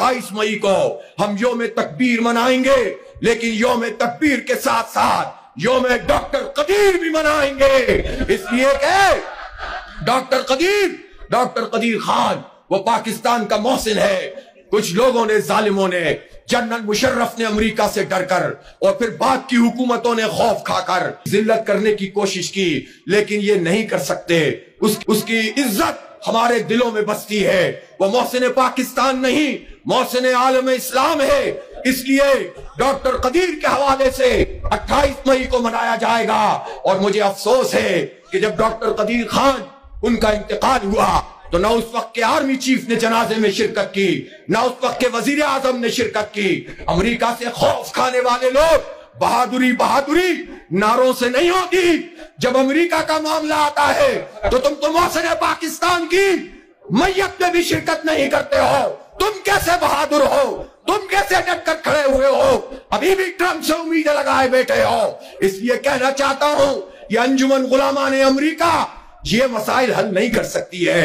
28 मई को हम योम तकबीर मनाएंगे, लेकिन योम तकबीर के साथ साथ योम डॉक्टर कदीर भी मनाएंगे। इसलिए कि डॉक्टर कदीर खान वो पाकिस्तान का मोहसिन है। कुछ लोगों ने, जालिमों ने, जनरल मुशर्रफ ने अमेरिका से डरकर और फिर बाद की हुकूमतों ने खौफ खाकर जिल्लत करने की कोशिश की, लेकिन ये नहीं कर सकते। उसकी इज्जत हमारे दिलों में बसती है। वो मोहसिन पाकिस्तान नहीं, मोहसिन आलम इस्लाम है। इसलिए डॉक्टर कदीर के हवाले से 28 मई को मनाया जाएगा। और मुझे अफसोस है कि जब डॉक्टर कदीर खान उनका इंतकाल हुआ तो ना उस वक्त के आर्मी चीफ ने जनाजे में शिरकत की, ना उस वक्त के वजीर आजम ने शिरकत की। अमेरिका से खौफ खाने वाले लोग बहादुरी नारों से नहीं होती। जब अमेरिका का मामला आता है तो तुम तो मोहसिन पाकिस्तान की मैयत में भी शिरकत नहीं करते हो। तुम कैसे बहादुर हो? तुम कैसे डट कर खड़े हुए हो? अभी भी ट्रंप से उम्मीदें लगाए बैठे हो। इसलिए कहना चाहता हूं, ये अंजुमन गुलामान अमेरिका ये मसाइल हल नहीं कर सकती है।